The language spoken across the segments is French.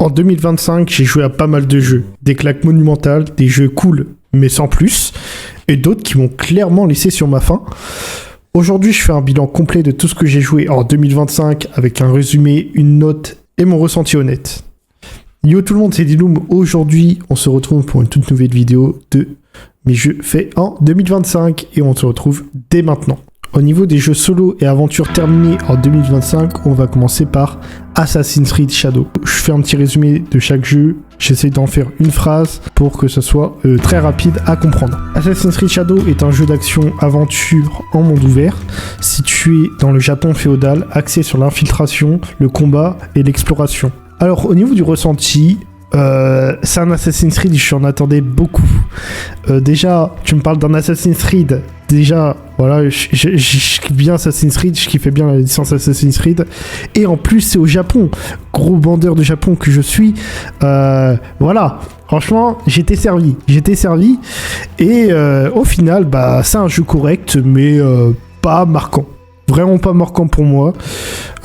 En 2025, j'ai joué à pas mal de jeux. Des claques monumentales, des jeux cool, mais sans plus. Et d'autres qui m'ont clairement laissé sur ma faim. Aujourd'hui, je fais un bilan complet de tout ce que j'ai joué en 2025 avec un résumé, une note et mon ressenti honnête. Yo tout le monde, c'est Diloum. Aujourd'hui, on se retrouve pour une toute nouvelle vidéo de mes jeux faits en 2025 et on se retrouve dès maintenant. Au niveau des jeux solo et aventures terminés en 2025, on va commencer par Assassin's Creed Shadow. Je fais un petit résumé de chaque jeu, j'essaie d'en faire une phrase pour que ce soit très rapide à comprendre. Assassin's Creed Shadow est un jeu d'action-aventure en monde ouvert, situé dans le Japon féodal, axé sur l'infiltration, le combat et l'exploration. Alors au niveau du ressenti, c'est un Assassin's Creed, j'en attendais beaucoup. Déjà, tu me parles d'un Assassin's Creed. Déjà, voilà, je kiffe bien Assassin's Creed, je kiffais bien la licence Assassin's Creed. Et en plus, c'est au Japon. Gros bandeur de Japon que je suis. Voilà, franchement, j'étais servi. Et au final, bah, c'est un jeu correct, mais pas marquant. Vraiment pas marquant pour moi.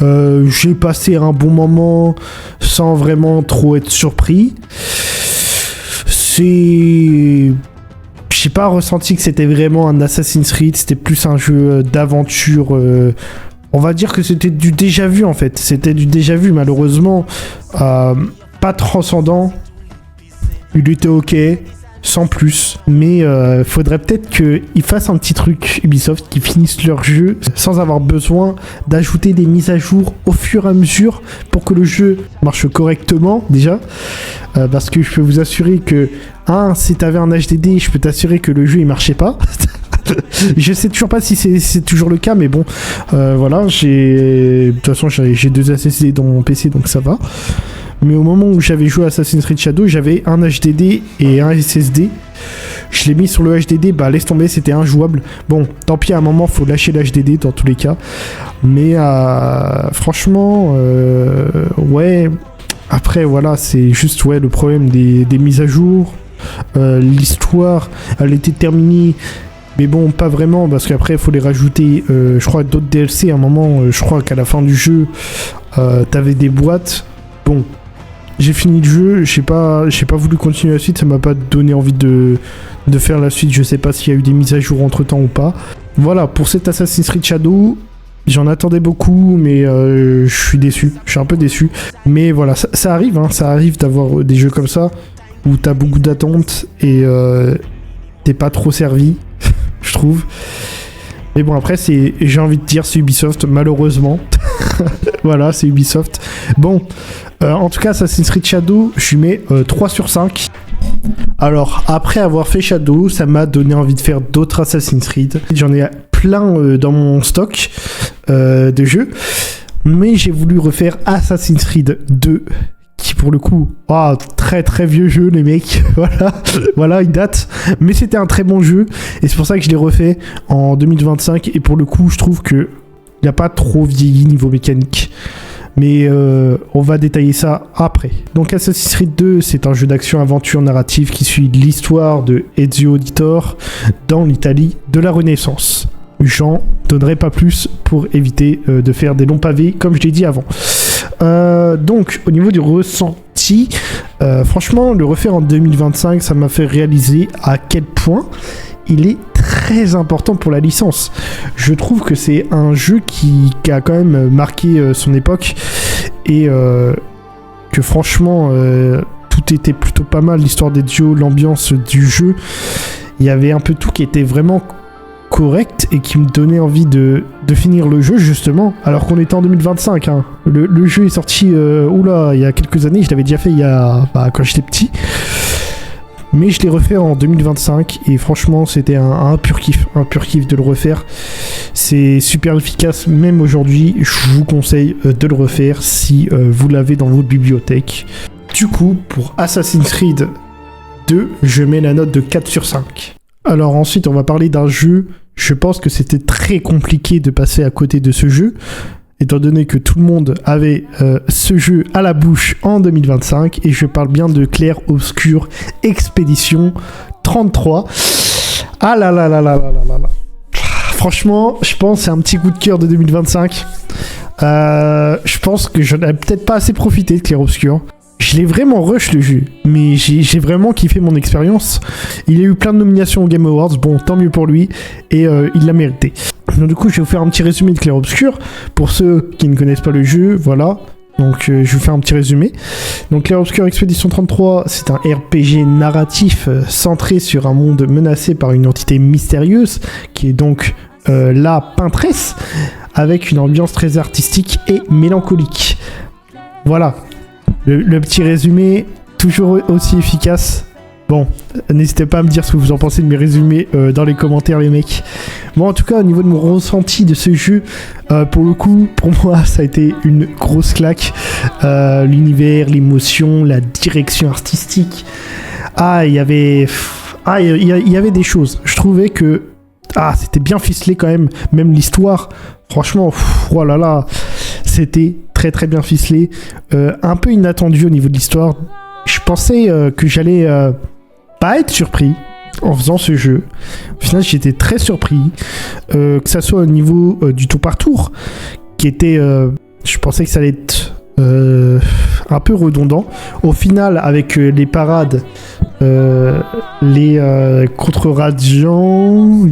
J'ai passé un bon moment sans vraiment trop être surpris. J'ai pas ressenti que c'était vraiment un Assassin's Creed, c'était plus un jeu d'aventure. On va dire que c'était du déjà vu en fait. C'était du déjà vu malheureusement. Pas transcendant. Il était ok. Sans plus, mais faudrait peut-être qu'ils fassent un petit truc Ubisoft, qu'ils finissent leur jeu sans avoir besoin d'ajouter des mises à jour au fur et à mesure pour que le jeu marche correctement déjà, parce que je peux vous assurer que si t'avais un HDD, je peux t'assurer que le jeu il marchait pas. Je sais toujours pas si c'est toujours le cas, mais bon, voilà, de toute façon j'ai 2 SSD dans mon PC donc ça va. Mais au moment où j'avais joué à Assassin's Creed Shadow, j'avais un HDD et un SSD. Je l'ai mis sur le HDD, bah laisse tomber, c'était injouable. Bon, tant pis, à un moment, faut lâcher le HDD dans tous les cas. Mais franchement, ouais. Après, voilà, c'est juste le problème des mises à jour. L'histoire, elle était terminée. Mais bon, pas vraiment, parce qu'après, il faut les rajouter, je crois, d'autres DLC. À un moment, je crois qu'à la fin du jeu, t'avais des boîtes. Bon, j'ai fini le jeu, j'ai pas voulu continuer la suite, ça m'a pas donné envie de faire la suite, je sais pas s'il y a eu des mises à jour entre temps ou pas. Voilà, pour cet Assassin's Creed Shadow, j'en attendais beaucoup, mais je suis déçu, je suis un peu déçu. Mais voilà, ça arrive, ça arrive d'avoir des jeux comme ça, où t'as beaucoup d'attentes et t'es pas trop servi, je trouve. Mais bon, après, j'ai envie de dire, c'est Ubisoft, malheureusement. Voilà, c'est Ubisoft. Bon, en tout cas, Assassin's Creed Shadow, je lui mets 3 sur 5. Alors, après avoir fait Shadow, ça m'a donné envie de faire d'autres Assassin's Creed. J'en ai plein dans mon stock de jeux. Mais j'ai voulu refaire Assassin's Creed 2. Qui pour le coup, très très vieux jeu les mecs, voilà il date, mais c'était un très bon jeu et c'est pour ça que je l'ai refait en 2025 et pour le coup je trouve que il n'y a pas trop vieilli niveau mécanique, mais on va détailler ça après. Donc Assassin's Creed 2 c'est un jeu d'action aventure narrative qui suit l'histoire de Ezio Auditore dans l'Italie de la Renaissance. J'en donnerai pas plus pour éviter de faire des longs pavés comme je l'ai dit avant. Donc au niveau du ressenti, franchement le refaire en 2025 ça m'a fait réaliser à quel point il est très important pour la licence. Je trouve que c'est un jeu qui a quand même marqué son époque et que franchement tout était plutôt pas mal, l'histoire d'Ezio, l'ambiance du jeu, il y avait un peu tout qui était vraiment correct et qui me donnait envie de finir le jeu justement alors qu'on était en 2025 le jeu est sorti il y a quelques années, je l'avais déjà fait quand j'étais petit, mais je l'ai refait en 2025 et franchement c'était un pur kiff de le refaire. C'est super efficace même aujourd'hui, je vous conseille de le refaire si vous l'avez dans votre bibliothèque. Du coup pour Assassin's Creed 2 je mets la note de 4 sur 5. Alors ensuite, on va parler d'un jeu. Je pense que c'était très compliqué de passer à côté de ce jeu, étant donné que tout le monde avait ce jeu à la bouche en 2025. Et je parle bien de Clair Obscur Expédition 33. Ah là là là là là là là. Franchement, je pense que c'est un petit coup de cœur de 2025. Je pense que j'en ai peut-être pas assez profité de Clair Obscur. Je l'ai vraiment rush le jeu, mais j'ai vraiment kiffé mon expérience. Il a eu plein de nominations aux Game Awards, bon, tant mieux pour lui, et il l'a mérité. Donc du coup, je vais vous faire un petit résumé de Clair Obscur, pour ceux qui ne connaissent pas le jeu, voilà. Donc je vais vous faire un petit résumé. Donc Clair Obscur Expédition 33, c'est un RPG narratif centré sur un monde menacé par une entité mystérieuse, qui est donc la Peintresse, avec une ambiance très artistique et mélancolique. Voilà. Le petit résumé, toujours aussi efficace. Bon, n'hésitez pas à me dire ce que vous en pensez de mes résumés dans les commentaires, les mecs. Bon, en tout cas, au niveau de mon ressenti de ce jeu, pour le coup, pour moi, ça a été une grosse claque. L'univers, l'émotion, la direction artistique. Il y avait des choses. Je trouvais que c'était bien ficelé quand même. Même l'histoire, franchement, oh là là, c'était très très bien ficelé. Un peu inattendu au niveau de l'histoire. Je pensais que j'allais pas être surpris en faisant ce jeu. Au final, j'étais très surpris. Que ça soit au niveau du tour par tour, qui était... je pensais que ça allait être un peu redondant. Au final, avec les parades, les contre-gradients,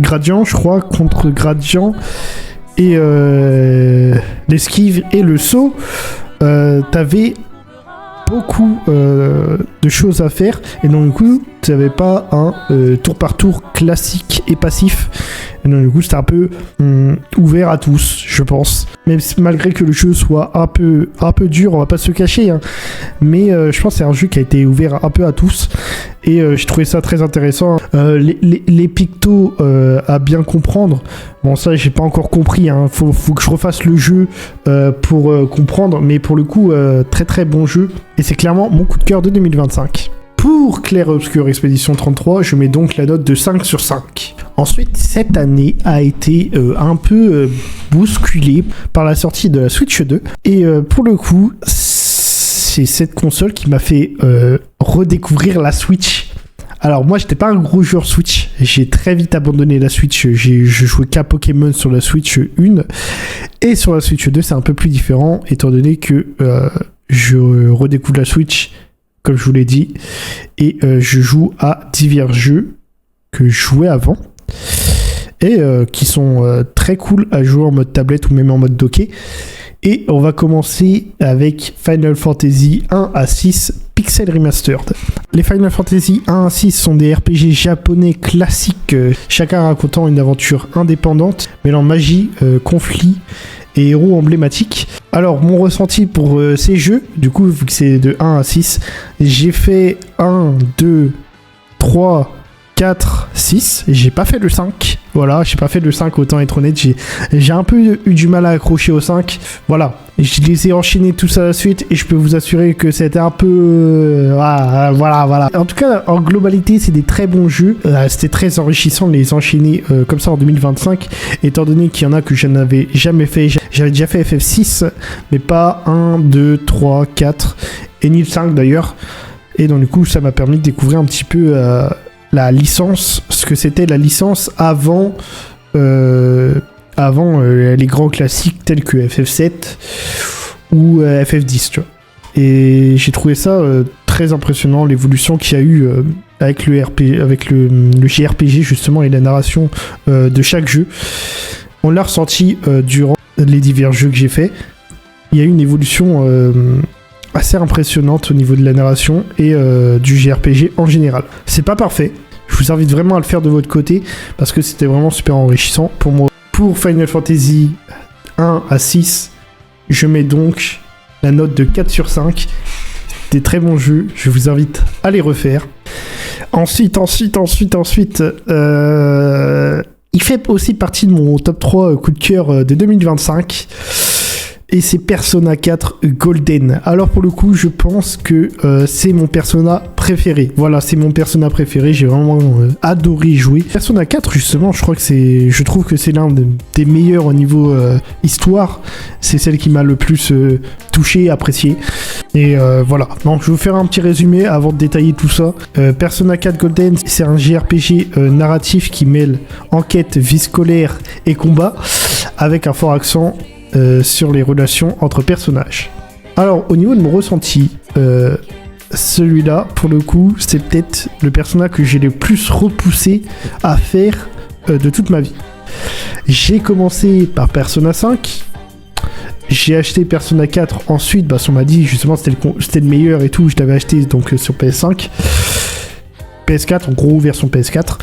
je crois, contre-gradients, et l'esquive et le saut, t'avais beaucoup de choses à faire, et donc du coup tu n'avais pas un tour par tour classique et passif, et donc du coup c'était un peu ouvert à tous, je pense, même malgré que le jeu soit un peu dur, on va pas se cacher, hein. Mais je pense que c'est un jeu qui a été ouvert un peu à tous, et j'ai trouvé ça très intéressant. Les pictos à bien comprendre, bon ça j'ai pas encore compris, hein. Faut que je refasse le jeu pour comprendre, mais pour le coup très très bon jeu, et c'est clairement mon coup de cœur de 2025. Pour Clair Obscur Expédition 33, je mets donc la note de 5 sur 5. Ensuite, cette année a été un peu bousculée par la sortie de la Switch 2. Et pour le coup, c'est cette console qui m'a fait redécouvrir la Switch. Alors moi, j'étais pas un gros joueur Switch. J'ai très vite abandonné la Switch. Je jouais qu'à Pokémon sur la Switch 1. Et sur la Switch 2, c'est un peu plus différent, étant donné que je redécouvre la Switch, comme je vous l'ai dit, et je joue à divers jeux que je jouais avant, et qui sont très cool à jouer en mode tablette ou même en mode docké. Et on va commencer avec Final Fantasy 1 à 6 Pixel Remastered. Les Final Fantasy 1 à 6 sont des RPG japonais classiques, chacun racontant une aventure indépendante, mêlant magie, conflit et héros emblématiques. Alors, mon ressenti pour ces jeux, du coup, vu que c'est de 1 à 6, j'ai fait 1, 2, 3, 4, 6, et j'ai pas fait le 5. Voilà, j'ai pas fait le 5, autant être honnête, j'ai un peu eu du mal à accrocher au 5. Voilà, je les ai enchaînés tous à la suite, et je peux vous assurer que c'était un peu... voilà. En tout cas, en globalité, c'est des très bons jeux. C'était très enrichissant de les enchaîner comme ça en 2025, étant donné qu'il y en a que je n'avais jamais fait. J'avais déjà fait FF6, mais pas 1, 2, 3, 4, et ni le 5 d'ailleurs. Et donc du coup, ça m'a permis de découvrir un petit peu... la licence, ce que c'était la licence avant les grands classiques tels que FF7 ou FF10, tu vois. Et j'ai trouvé ça très impressionnant, l'évolution qu'il y a eu avec le JRPG justement, et la narration de chaque jeu. On l'a ressenti durant les divers jeux que j'ai fait. Il y a eu une évolution assez impressionnante au niveau de la narration et du JRPG en général. C'est pas parfait, je vous invite vraiment à le faire de votre côté, parce que c'était vraiment super enrichissant pour moi. Pour Final Fantasy 1 à 6, je mets donc la note de 4 sur 5. Des très bons jeux, je vous invite à les refaire. Ensuite, il fait aussi partie de mon top 3 coup de cœur de 2025. Et c'est Persona 4 Golden. Alors pour le coup, je pense que c'est mon Persona préféré. Voilà, c'est mon Persona préféré. J'ai vraiment adoré y jouer. Persona 4, justement, je trouve que c'est l'un des meilleurs au niveau histoire. C'est celle qui m'a le plus touché, apprécié. Et voilà. Donc je vais vous faire un petit résumé avant de détailler tout ça. Persona 4 Golden, c'est un JRPG narratif qui mêle enquête, vie scolaire et combat, avec un fort accent sur les relations entre personnages. Alors, au niveau de mon ressenti, celui-là, pour le coup, c'est peut-être le personnage que j'ai le plus repoussé à faire de toute ma vie. J'ai commencé par Persona 5. J'ai acheté Persona 4 ensuite, on m'a dit justement c'était le meilleur et tout, je l'avais acheté donc sur PS5. PS4, en gros version PS4.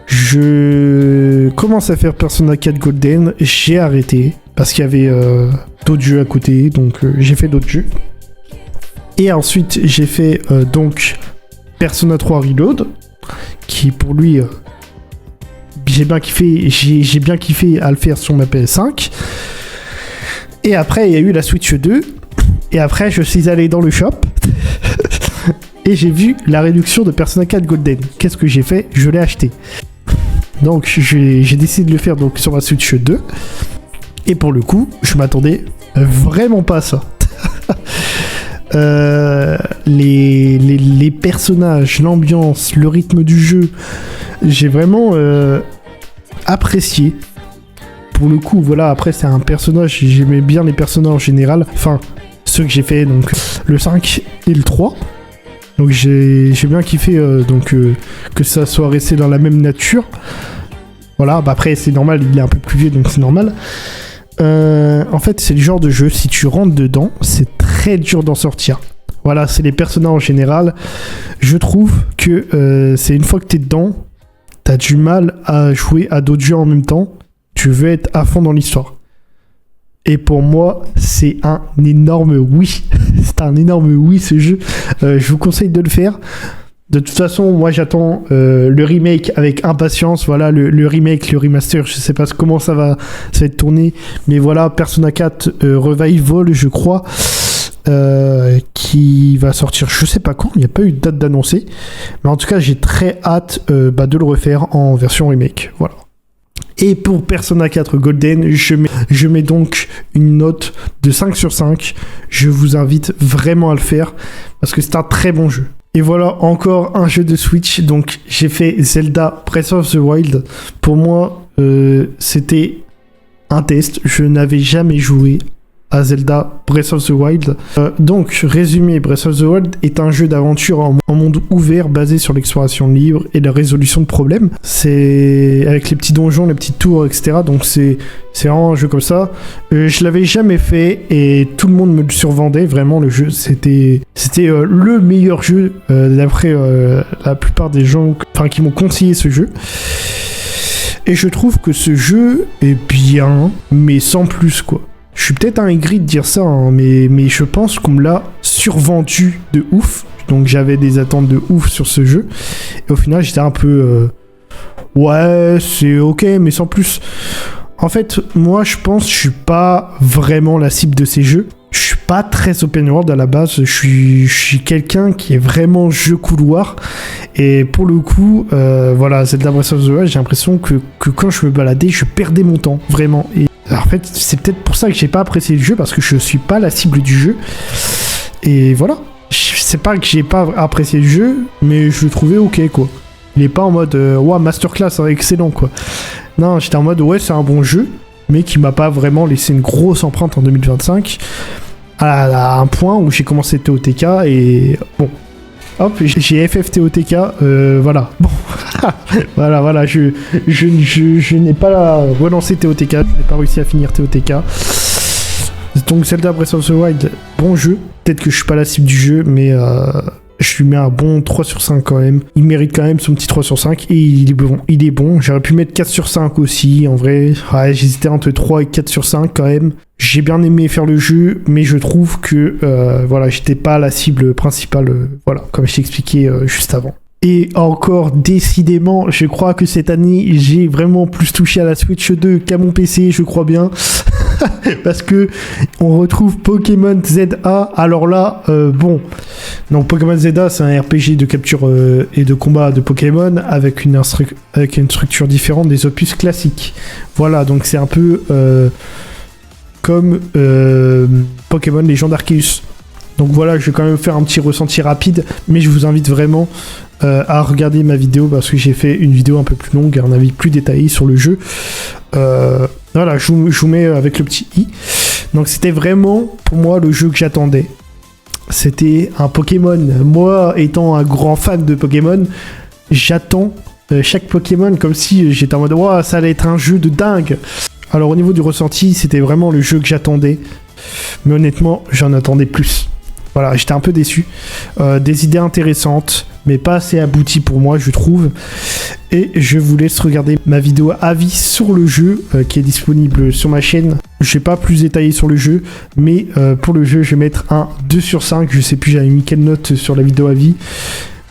Je commence à faire Persona 4 Golden, j'ai arrêté parce qu'il y avait d'autres jeux à côté, donc j'ai fait d'autres jeux. Et ensuite j'ai fait donc Persona 3 Reload, qui pour lui j'ai bien kiffé à le faire sur ma PS5. Et après il y a eu la Switch 2, et après je suis allé dans le shop et j'ai vu la réduction de Persona 4 Golden. Qu'est-ce que j'ai fait? Je l'ai acheté. Donc j'ai décidé de le faire donc sur la Switch 2. Et pour le coup, je m'attendais vraiment pas à ça. Les personnages, l'ambiance, le rythme du jeu, j'ai vraiment apprécié. Pour le coup, voilà, après c'est un personnage, j'aimais bien les personnages en général. Enfin, ceux que j'ai fait, donc le 5 et le 3. Donc j'ai bien kiffé que ça soit resté dans la même nature. Voilà, après c'est normal, il est un peu plus vieux, donc c'est normal. En fait, c'est le genre de jeu, si tu rentres dedans, c'est très dur d'en sortir. Voilà, c'est les personnages en général. Je trouve que c'est une fois que t'es dedans, t'as du mal à jouer à d'autres jeux en même temps. Tu veux être à fond dans l'histoire. Et pour moi, c'est un énorme oui. C'est un énorme oui, ce jeu. Je vous conseille de le faire. De toute façon, moi, j'attends le remake avec impatience. Voilà, le remake, le remaster, je sais pas comment ça va être tourné. Mais voilà, Persona 4 Revival, je crois, qui va sortir, je sais pas quand. Il n'y a pas eu de date d'annoncer. Mais en tout cas, j'ai très hâte de le refaire en version remake. Voilà. Et pour Persona 4 Golden, je mets donc une note de 5 sur 5. Je vous invite vraiment à le faire parce que c'est un très bon jeu. Et voilà, encore un jeu de Switch. Donc j'ai fait Zelda Breath of the Wild. Pour moi, c'était un test. Je n'avais jamais joué à Zelda Breath of the Wild. Donc, résumé, Breath of the Wild est un jeu d'aventure en monde ouvert basé sur l'exploration libre et la résolution de problèmes. C'est avec les petits donjons, les petites tours, etc. Donc c'est vraiment un jeu comme ça. Je l'avais jamais fait et tout le monde me le survendait. Vraiment, le jeu, c'était le meilleur jeu d'après la plupart des gens qui m'ont conseillé ce jeu. Et je trouve que ce jeu est bien, mais sans plus, quoi. Je suis peut-être un aigri de dire ça, hein, mais je pense qu'on me l'a survendu de ouf. Donc j'avais des attentes de ouf sur ce jeu. Et au final, j'étais un peu... ouais, c'est ok, mais sans plus. En fait, moi, je pense que je suis pas vraiment la cible de ces jeux. Je suis pas très open world à la base. Je suis quelqu'un qui est vraiment jeu couloir. Et pour le coup, voilà, Zelda Breath of the Wild, j'ai l'impression que quand je me baladais, je perdais mon temps, vraiment. Et en fait, c'est peut-être pour ça que j'ai pas apprécié le jeu, parce que je suis pas la cible du jeu. Et voilà. C'est pas que j'ai pas apprécié le jeu, mais je le trouvais ok, quoi. Il est pas en mode ouais, masterclass, hein, excellent, quoi. Non, j'étais en mode ouais, c'est un bon jeu, mais qui m'a pas vraiment laissé une grosse empreinte en 2025. À un point où j'ai commencé TOTK et bon. Hop, j'ai FFTOTK, voilà. Bon, voilà, je n'ai pas relancé TOTK, je n'ai pas réussi à finir TOTK. Donc Zelda Breath of the Wild, bon jeu. Peut-être que je suis pas la cible du jeu, mais je lui mets un bon 3 sur 5 quand même. Il mérite quand même son petit 3 sur 5 et il est bon. J'aurais pu mettre 4 sur 5 aussi, en vrai. Ouais, j'hésitais entre 3 et 4 sur 5 quand même. J'ai bien aimé faire le jeu, mais je trouve que voilà, j'étais pas la cible principale, voilà, comme je t'ai expliqué juste avant. Et encore, décidément, je crois que cette année, j'ai vraiment plus touché à la Switch 2 qu'à mon PC, je crois bien. Parce que on retrouve Pokémon ZA. Alors là, bon. Donc Pokémon ZA, c'est un RPG de capture et de combat de Pokémon avec une structure différente des opus classiques. Voilà, donc c'est un peu comme Pokémon Légende Arceus. Donc voilà, je vais quand même faire un petit ressenti rapide, mais je vous invite vraiment à regarder ma vidéo parce que j'ai fait une vidéo un peu plus longue et un avis plus détaillé sur le jeu. Voilà, je vous mets avec le petit i. Donc c'était vraiment pour moi le jeu que j'attendais. c'était un Pokémon. Moi, étant un grand fan de Pokémon, j'attends chaque Pokémon comme si j'étais en mode wow, ça allait être un jeu de dingue. Alors au niveau du ressenti, c'était vraiment le jeu que j'attendais. Mais honnêtement, j'en attendais plus. Voilà, j'étais un peu déçu. Des idées intéressantes, mais pas assez abouties pour moi, je trouve. Et je vous laisse regarder ma vidéo avis sur le jeu qui est disponible sur ma chaîne. Je n'ai pas plus détaillé sur le jeu, mais pour le jeu, je vais mettre un 2 sur 5. Je sais plus, j'avais mis quelle note sur la vidéo avis.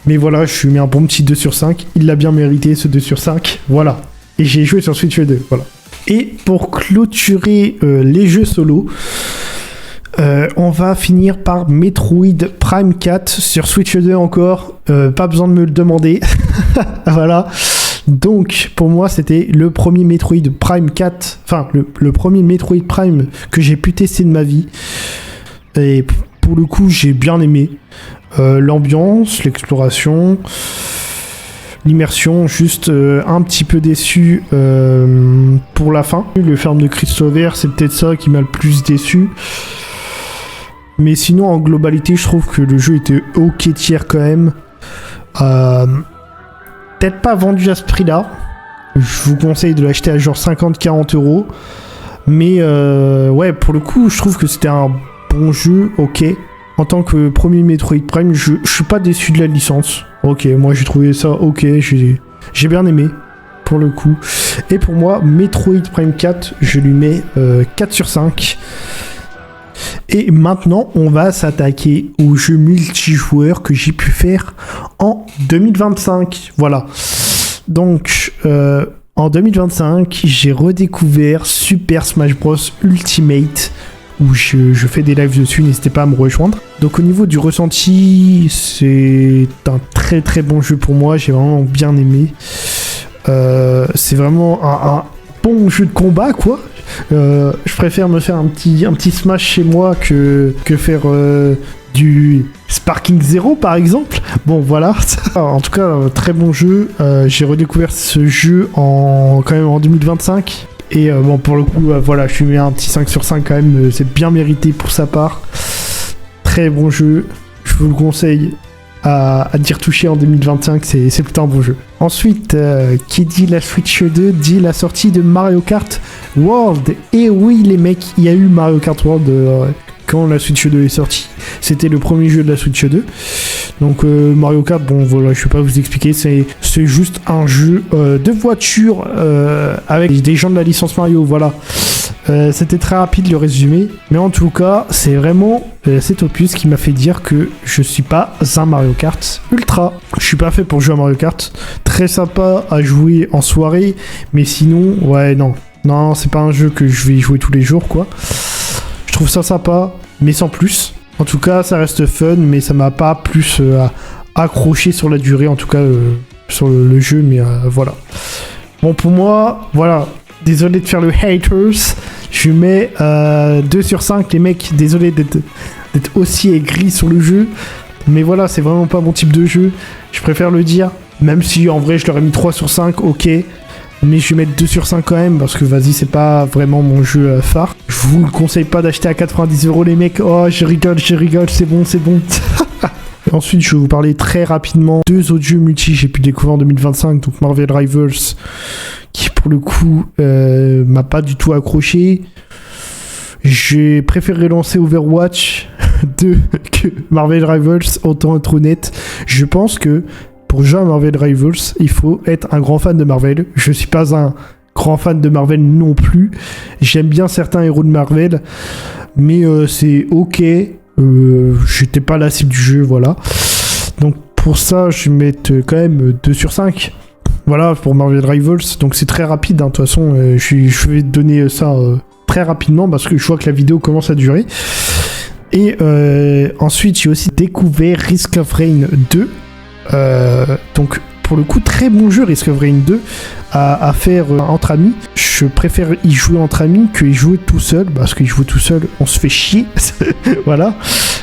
Mais voilà, je lui mets un bon petit 2 sur 5. Il l'a bien mérité, ce 2 sur 5. Voilà. Et j'ai joué sur Switch 2. Voilà. Et pour clôturer les jeux solo, on va finir par Metroid Prime 4 sur Switch 2 encore. Pas besoin de me le demander. Voilà. Donc, pour moi, c'était le premier Metroid Prime 4. Enfin, le premier Metroid Prime que j'ai pu tester de ma vie. Et pour le coup, j'ai bien aimé. L'ambiance, l'exploration, l'immersion, juste un petit peu déçu pour la fin. Le ferme de Christopher, c'est peut-être ça qui m'a le plus déçu. Mais sinon, en globalité, je trouve que le jeu était ok tiers quand même. Peut-être pas vendu à ce prix-là. Je vous conseille de l'acheter à genre 50-40 €. Mais ouais, pour le coup, je trouve que c'était un bon jeu, ok. En tant que premier Metroid Prime, je suis pas déçu de la licence. Ok, moi j'ai trouvé ça ok, j'ai bien aimé, pour le coup. Et pour moi, Metroid Prime 4, je lui mets 4 sur 5. Et maintenant, on va s'attaquer aux jeux multijoueurs que j'ai pu faire en 2025. Voilà. Donc, en 2025, j'ai redécouvert Super Smash Bros Ultimate, où je fais des lives dessus, n'hésitez pas à me rejoindre. Donc au niveau du ressenti, c'est un très très bon jeu pour moi, j'ai vraiment bien aimé. C'est vraiment un bon jeu de combat, quoi. Je préfère me faire un petit smash chez moi que faire du Sparking Zero par exemple. Bon voilà, en tout cas très bon jeu. J'ai redécouvert ce jeu quand même en 2025. Et bon, pour le coup, voilà, je lui mets un petit 5 sur 5 quand même, c'est bien mérité pour sa part. Très bon jeu, je vous le conseille à d'y retoucher en 2025, c'est plutôt un bon jeu. Ensuite, qui dit la Switch 2, dit la sortie de Mario Kart World. Et oui les mecs, il y a eu Mario Kart World quand la Switch 2 est sortie. C'était le premier jeu de la Switch 2. Donc Mario Kart, bon voilà, je vais pas vous expliquer, c'est juste un jeu de voiture avec des gens de la licence Mario, voilà. C'était très rapide le résumé, mais en tout cas, c'est vraiment cet opus qui m'a fait dire que je suis pas un Mario Kart Ultra. Je suis pas fait pour jouer à Mario Kart. Très sympa à jouer en soirée, mais sinon, ouais, non, c'est pas un jeu que je vais y jouer tous les jours, quoi. Je trouve ça sympa, mais sans plus. En tout cas, ça reste fun, mais ça m'a pas plus accroché sur la durée, en tout cas sur le jeu, mais voilà. Bon, pour moi, voilà. Désolé de faire le haters. Je mets 2 sur 5, les mecs. Désolé d'être aussi aigri sur le jeu. Mais voilà, c'est vraiment pas mon type de jeu. Je préfère le dire. Même si en vrai, je leur ai mis 3 sur 5, ok. Mais je vais mettre 2 sur 5 quand même, parce que vas-y, c'est pas vraiment mon jeu phare. Je vous le conseille pas d'acheter à 90 € les mecs. Oh, je rigole, c'est bon. Ensuite, je vais vous parler très rapidement 2 autres jeux multi que j'ai pu découvrir en 2025. Donc Marvel Rivals, qui pour le coup m'a pas du tout accroché. J'ai préféré lancer Overwatch 2 que Marvel Rivals, autant être honnête. Je pense que pour jouer à Marvel Rivals, il faut être un grand fan de Marvel. Je suis pas un grand fan de Marvel non plus. J'aime bien certains héros de Marvel, mais c'est ok. J'étais pas la cible du jeu, voilà. Donc pour ça, je vais mettre quand même 2 sur 5. Voilà, pour Marvel Rivals. Donc c'est très rapide, hein. De toute façon, je vais te donner ça très rapidement parce que je vois que la vidéo commence à durer. Et ensuite, j'ai aussi découvert Risk of Rain 2. Donc pour le coup, très bon jeu Risk of Rain 2 à faire entre amis. Je préfère y jouer entre amis que y jouer tout seul, parce qu'il joue tout seul, on se fait chier. Voilà.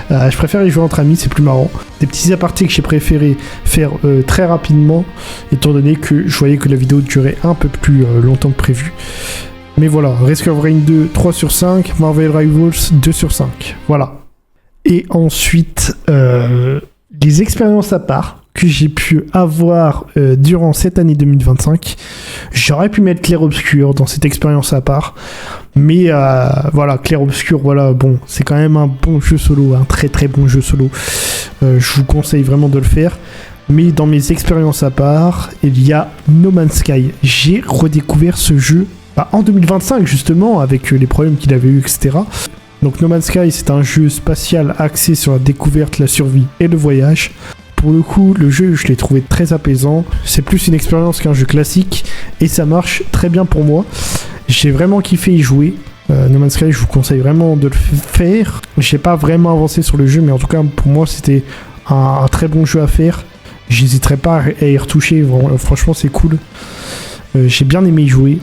Je préfère y jouer entre amis, c'est plus marrant. Des petits apartés que j'ai préféré faire très rapidement, étant donné que je voyais que la vidéo durait un peu plus longtemps que prévu. Mais voilà, Risk of Rain 2, 3 sur 5, Marvel Rivals, 2 sur 5. Voilà. Et ensuite, les expériences à part que j'ai pu avoir durant cette année 2025. J'aurais pu mettre Clair Obscur dans cette expérience à part. Mais voilà, Clair Obscur, voilà, bon, c'est quand même un bon jeu solo, un très très bon jeu solo. Je vous conseille vraiment de le faire. Mais dans mes expériences à part, il y a No Man's Sky. J'ai redécouvert ce jeu en 2025 justement, avec les problèmes qu'il avait eu, etc. Donc No Man's Sky, c'est un jeu spatial axé sur la découverte, la survie et le voyage. Pour le coup, le jeu, je l'ai trouvé très apaisant. C'est plus une expérience qu'un jeu classique et ça marche très bien pour moi. J'ai vraiment kiffé y jouer. No Man's Sky, je vous conseille vraiment de le faire. J'ai pas vraiment avancé sur le jeu, mais en tout cas, pour moi, c'était un très bon jeu à faire. J'hésiterai pas à y retoucher. Franchement, c'est cool. J'ai bien aimé y jouer.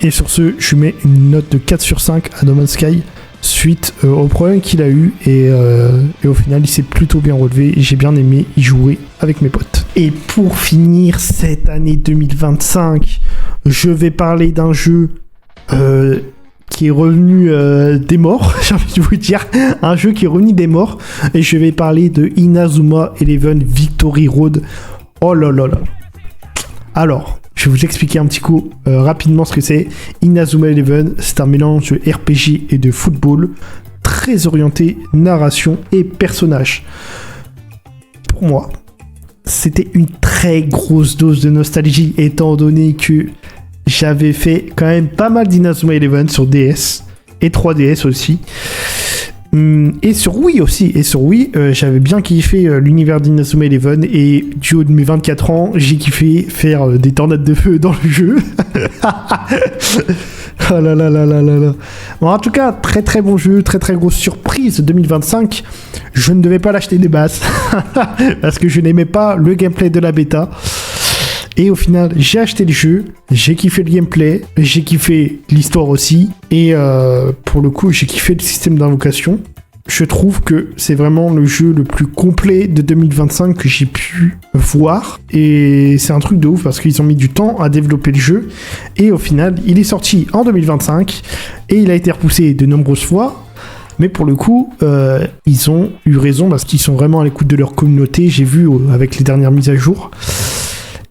Et sur ce, je mets une note de 4 sur 5 à No Man's Sky. Suite au problème qu'il a eu et au final il s'est plutôt bien relevé et j'ai bien aimé y jouer avec mes potes. Et pour finir cette année 2025, je vais parler d'un jeu qui est revenu des morts, j'ai envie de vous dire, un jeu qui est revenu des morts, et je vais parler de Inazuma Eleven Victory Road. Oh là là là. Alors, je vais vous expliquer un petit coup rapidement ce que c'est. Inazuma Eleven, c'est un mélange de RPG et de football, très orienté narration et personnages. Pour moi, c'était une très grosse dose de nostalgie, étant donné que j'avais fait quand même pas mal d'Inazuma Eleven sur DS et 3DS aussi. Et sur Wii aussi. Et sur Wii, j'avais bien kiffé l'univers d'Inazuma Eleven. Et du haut de mes 24 ans, j'ai kiffé faire des tornades de feu dans le jeu. Oh là là là là là là. Bon, en tout cas, très très bon jeu, très très grosse surprise 2025. Je ne devais pas l'acheter des bases parce que je n'aimais pas le gameplay de la bêta. Et au final, j'ai acheté le jeu, j'ai kiffé le gameplay, j'ai kiffé l'histoire aussi, et pour le coup, j'ai kiffé le système d'invocation. Je trouve que c'est vraiment le jeu le plus complet de 2025 que j'ai pu voir, et c'est un truc de ouf parce qu'ils ont mis du temps à développer le jeu, et au final, il est sorti en 2025, et il a été repoussé de nombreuses fois. Mais pour le coup, ils ont eu raison parce qu'ils sont vraiment à l'écoute de leur communauté, j'ai vu avec les dernières mises à jour.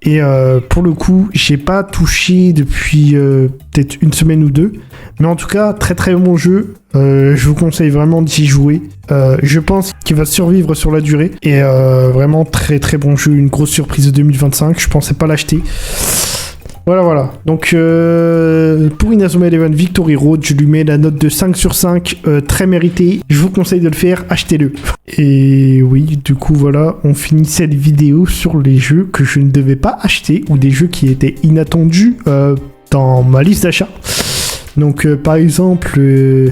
Et pour le coup, j'ai pas touché depuis peut-être une semaine ou deux. Mais en tout cas, très très bon jeu. Je vous conseille vraiment d'y jouer. Je pense qu'il va survivre sur la durée. Et vraiment très très bon jeu. Une grosse surprise de 2025. Je pensais pas l'acheter. Voilà. Donc pour Inazuma Eleven Victory Road, je lui mets la note de 5 sur 5, très mérité. Je vous conseille de le faire, achetez-le. Et oui, du coup voilà, on finit cette vidéo sur les jeux que je ne devais pas acheter ou des jeux qui étaient inattendus dans ma liste d'achat. Donc par exemple,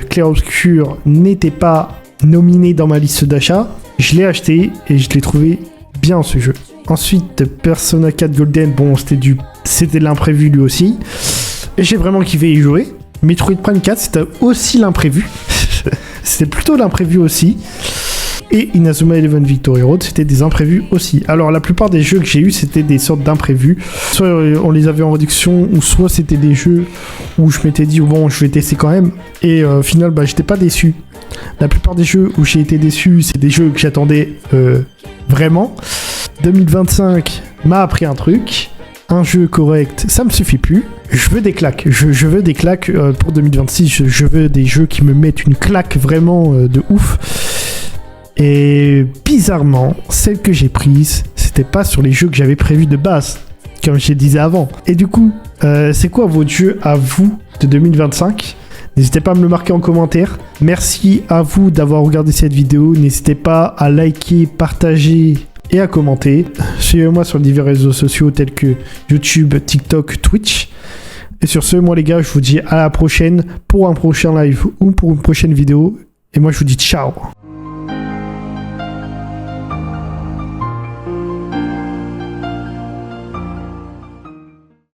Clair Obscur n'était pas nominé dans ma liste d'achat. Je l'ai acheté et je l'ai trouvé bien ce jeu. Ensuite, Persona 4 Golden, bon, c'était de l'imprévu lui aussi. Et j'ai vraiment kiffé y jouer. Metroid Prime 4, c'était aussi l'imprévu. C'était plutôt l'imprévu aussi. Et Inazuma Eleven Victory Road, c'était des imprévus aussi. Alors, la plupart des jeux que j'ai eu, c'était des sortes d'imprévus. Soit on les avait en réduction, ou soit c'était des jeux où je m'étais dit, bon, je vais tester quand même. Et au final, j'étais pas déçu. La plupart des jeux où j'ai été déçu, c'est des jeux que j'attendais vraiment. 2025 m'a appris un truc. Un jeu correct, ça me suffit plus. Je veux des claques. Je veux des claques pour 2026. Je veux des jeux qui me mettent une claque vraiment de ouf. Et bizarrement, celle que j'ai prise, c'était pas sur les jeux que j'avais prévus de base, comme je le disais avant. Et du coup, c'est quoi votre jeu à vous de 2025 ? N'hésitez pas à me le marquer en commentaire. Merci à vous d'avoir regardé cette vidéo. N'hésitez pas à liker, partager et à commenter. Suivez-moi sur divers réseaux sociaux tels que YouTube, TikTok, Twitch. Et sur ce, moi les gars, je vous dis à la prochaine pour un prochain live ou pour une prochaine vidéo. Et moi je vous dis ciao.